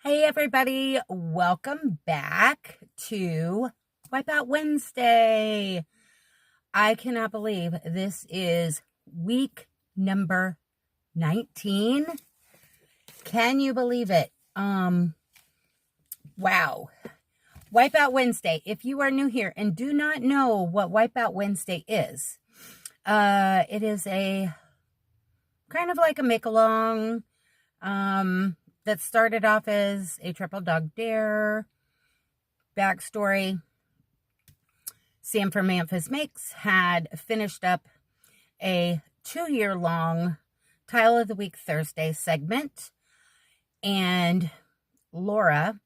Hey everybody, welcome back to Wipeout Wednesday. I cannot believe this is week number 19. Can you believe it? Wow. Wipeout Wednesday. If you are new here and do not know what Wipeout Wednesday is, it is a kind of like a make-along, that started off as a triple dog dare. Backstory: Sam from Memphis Makes had finished up a 2-year-long Tile of the Week Thursday segment, and Laura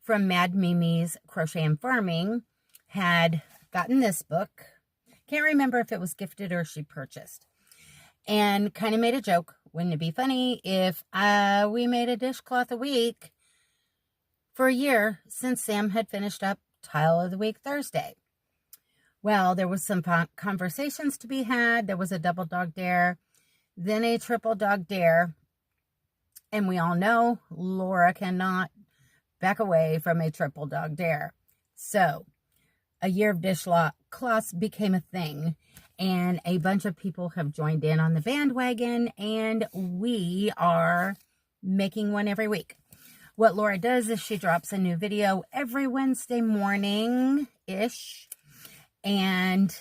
from Mad Mimi's Crochet and Farming had gotten this book. Can't remember if it was gifted or she purchased, and kind of made a joke. Wouldn't it be funny if we made a dishcloth a week for a year since Sam had finished up Tile of the Week Thursday? Well, there was some conversations to be had. There was a double dog dare, then a triple dog dare. And we all know Laura cannot back away from a triple dog dare. So A Year of Dishcloths became a thing. And a bunch of people have joined in on the bandwagon, and we are making one every week. What Laura does is she drops a new video every Wednesday morning-ish, and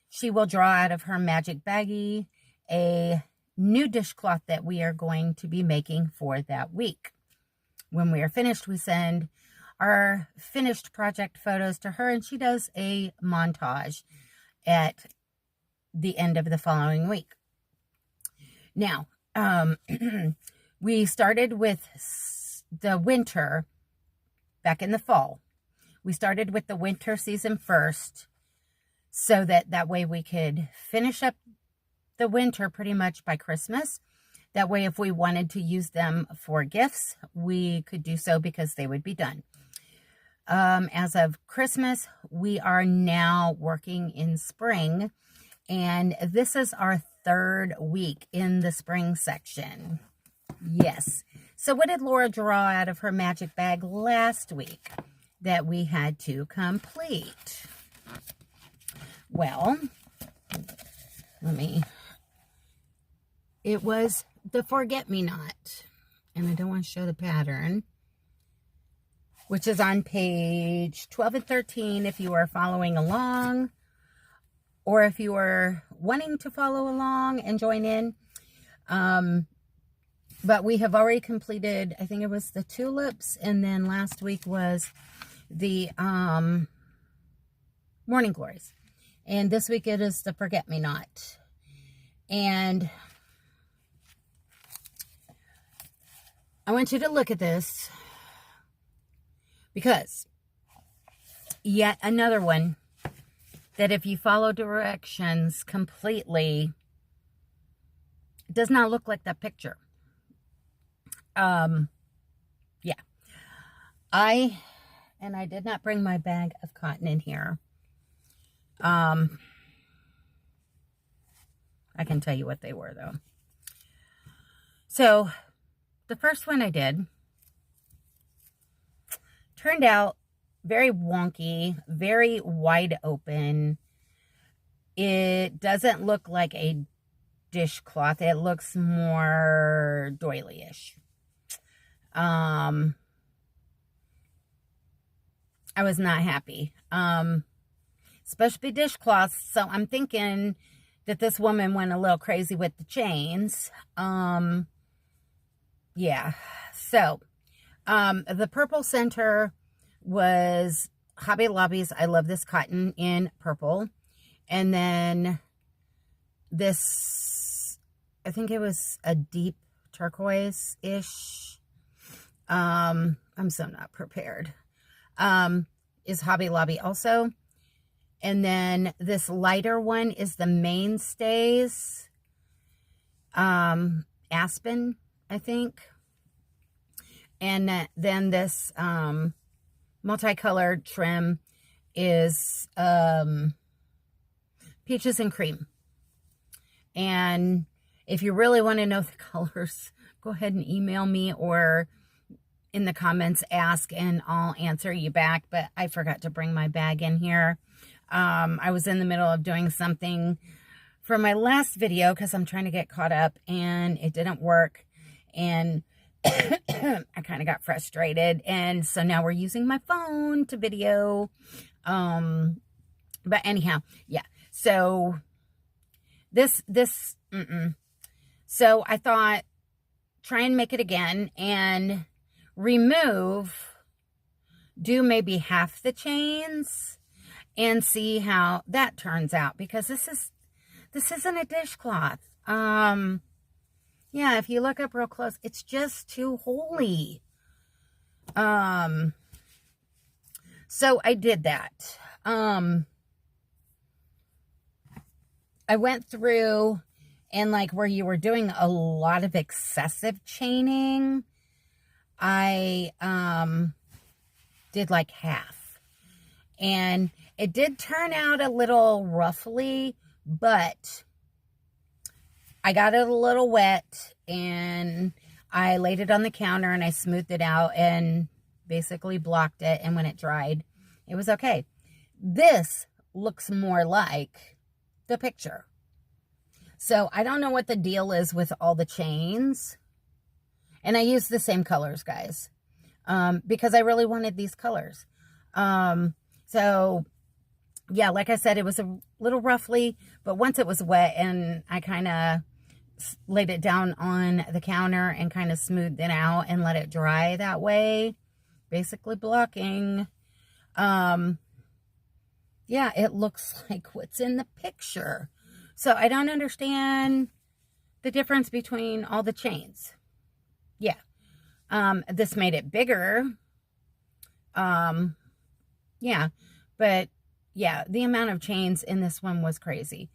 she will draw out of her magic baggie a new dishcloth that we are going to be making for that week. When we are finished, we send our finished project photos to her, and she does a montage at the end of the following week. Now, we started with the winter back in the fall. We started with the winter season first, so that way we could finish up the winter pretty much by Christmas. That way, if we wanted to use them for gifts, we could do so because they would be done. As of Christmas, we are now working in spring, and this is our third week in the spring section. Yes. So what did Laura draw out of her magic bag last week that we had to complete? Well, it was the Forget-Me-Not. And I don't want to show the pattern, which is on page 12 and 13 if you are following along, or if you are wanting to follow along and join in. But we have already completed, I think it was the tulips, and then last week was the Morning Glories. And this week it is the Forget-Me-Not. And I want you to look at this, because yet another one that if you follow directions completely, it does not look like that picture. Yeah. I did not bring my bag of cotton in here. I can tell you what they were, though. So, the first one I did turned out very wonky, very wide open. It doesn't look like a dishcloth. It looks more doily-ish. I was not happy. Especially dishcloths. So I'm thinking that this woman went a little crazy with the chains. Yeah. So, the purple center was Hobby Lobby's I Love This Cotton in purple. And then this, I think it was a deep turquoise-ish. I'm so not prepared. Is Hobby Lobby also. And then this lighter one is the Mainstays. Aspen, I think. And then this multicolored trim is Peaches and Cream. And if you really want to know the colors, go ahead and email me or in the comments, ask, and I'll answer you back. But I forgot to bring my bag in here. I was in the middle of doing something for my last video because I'm trying to get caught up, and it didn't work. And I kind of got frustrated. And so now we're using my phone to video. But anyhow, yeah. So So I thought, try and make it again and do maybe half the chains and see how that turns out, because this isn't a dishcloth. Yeah, if you look up real close, it's just too holy. So I did that. I went through, and like where you were doing a lot of excessive chaining, I did like half. And it did turn out a little roughly, but I got it a little wet, and I laid it on the counter and I smoothed it out and basically blocked it. And when it dried, it was okay. This looks more like the picture. So I don't know what the deal is with all the chains. And I used the same colors, guys, because I really wanted these colors. So yeah, like I said, it was a little roughly, but once it was wet and I kind of laid it down on the counter and kind of smoothed it out and let it dry that way, basically blocking. Yeah, it looks like what's in the picture. So I don't understand the difference between all the chains. Yeah. This made it bigger. Yeah, but yeah, the amount of chains in this one was crazy.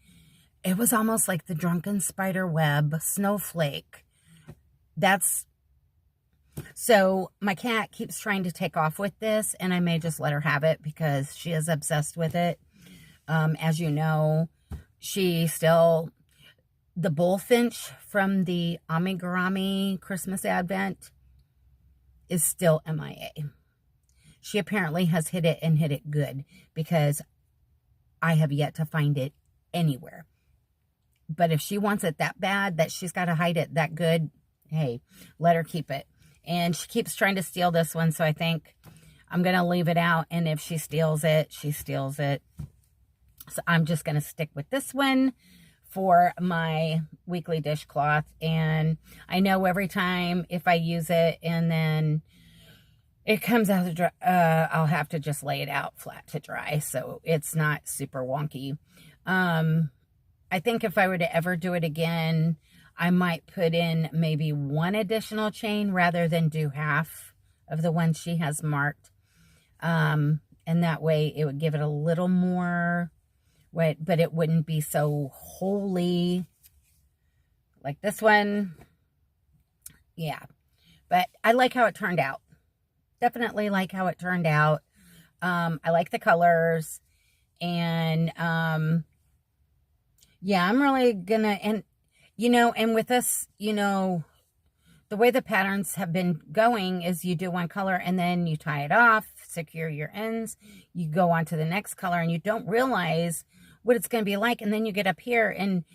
It was almost like the drunken spider web snowflake. So my cat keeps trying to take off with this, and I may just let her have it because she is obsessed with it. As you know, the bullfinch from the Amigurumi Christmas Advent is still MIA. She apparently has hit it and hit it good, because I have yet to find it anywhere. But if she wants it that bad that she's got to hide it that good, hey, let her keep it. And she keeps trying to steal this one, so I think I'm going to leave it out. And if she steals it, she steals it. So I'm just going to stick with this one for my weekly dishcloth. And I know every time if I use it and then it comes out to dry, I'll have to just lay it out flat to dry, so it's not super wonky. I think if I were to ever do it again, I might put in maybe one additional chain rather than do half of the one she has marked. And that way it would give it a little more weight, but it wouldn't be so holy like this one. Yeah, but I like how it turned out. Definitely like how it turned out. I like the colors, and yeah, I'm really gonna, and with us, the way the patterns have been going is you do one color and then you tie it off, secure your ends, you go on to the next color, and you don't realize what it's going to be like. And then you get up here, and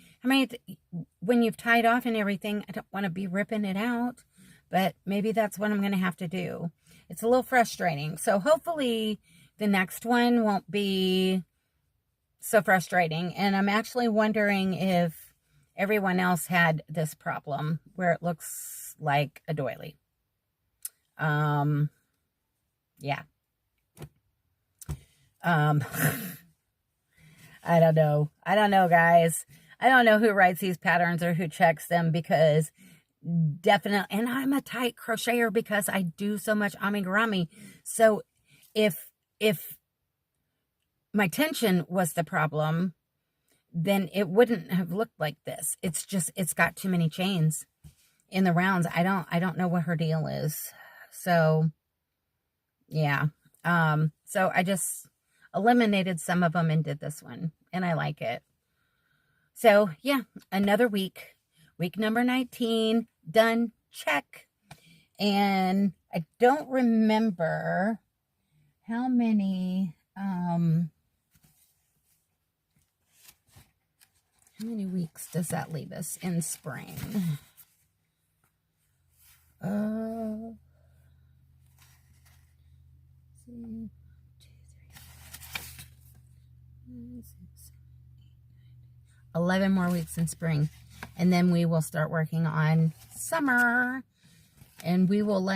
when you've tied off and everything, I don't want to be ripping it out, but maybe that's what I'm going to have to do. It's a little frustrating. So hopefully the next one won't be so frustrating. And I'm actually wondering if everyone else had this problem where it looks like a doily. Yeah. I don't know. Guys. I don't know who writes these patterns or who checks them, because definitely, and I'm a tight crocheter because I do so much amigurumi. So if my tension was the problem, then it wouldn't have looked like this. It's got too many chains in the rounds. I don't know what her deal is. So yeah. So I just eliminated some of them and did this one, and I like it. So yeah, another week number 19 done, check. And I don't remember how many weeks does that leave us in spring? 11 more weeks in spring, and then we will start working on summer, and we will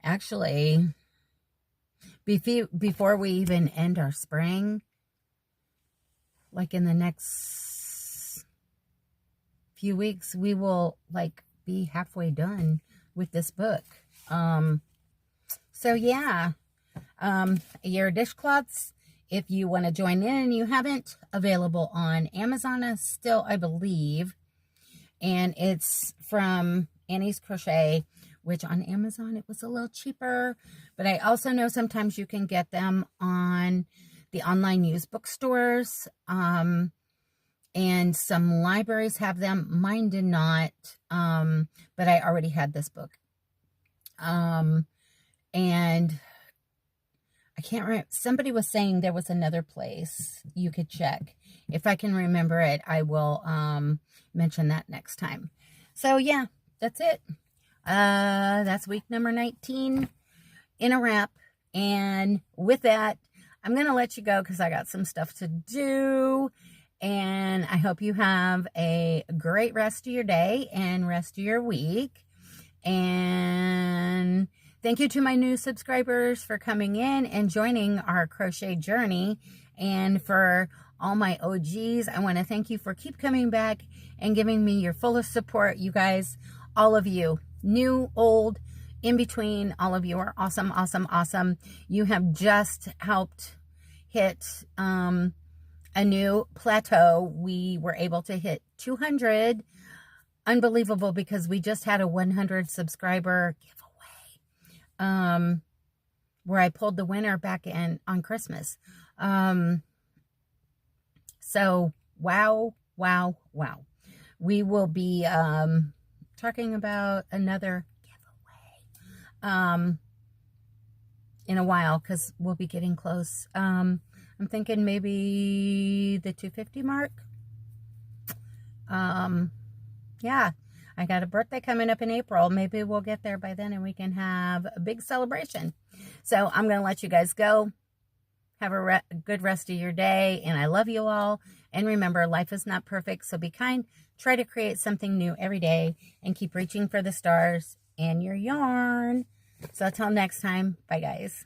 actually, before we even end our spring, like in the next few weeks, we will be halfway done with this book. So yeah, A Year of Dishcloths. If you want to join in and you haven't, available on Amazon still, I believe. And it's from Annie's Crochet, which on Amazon it was a little cheaper. But I also know sometimes you can get them on the online used bookstores. And some libraries have them. Mine did not. But I already had this book. And I can't remember. Somebody was saying there was another place you could check. If I can remember it, I will mention that next time. So yeah, that's it. That's week number 19 in a wrap. And with that, I'm going to let you go because I got some stuff to do. And I hope you have a great rest of your day and rest of your week. And thank you to my new subscribers for coming in and joining our crochet journey. And for all my OGs, I want to thank you for keep coming back and giving me your fullest support. You guys, all of you, new, old, in between, all of you are awesome, awesome, awesome. You have just helped hit a new plateau. We were able to hit 200. Unbelievable, because we just had a 100 subscriber giveaway where I pulled the winner back in on Christmas. So wow, wow, wow. We will be talking about another giveaway in a while, because we'll be getting close. I'm thinking maybe the 250 mark. Yeah, I got a birthday coming up in April. Maybe we'll get there by then and we can have a big celebration. So I'm going to let you guys go. Have a good rest of your day. And I love you all. And remember, life is not perfect. So be kind. Try to create something new every day and keep reaching for the stars and your yarn. So until next time, bye guys.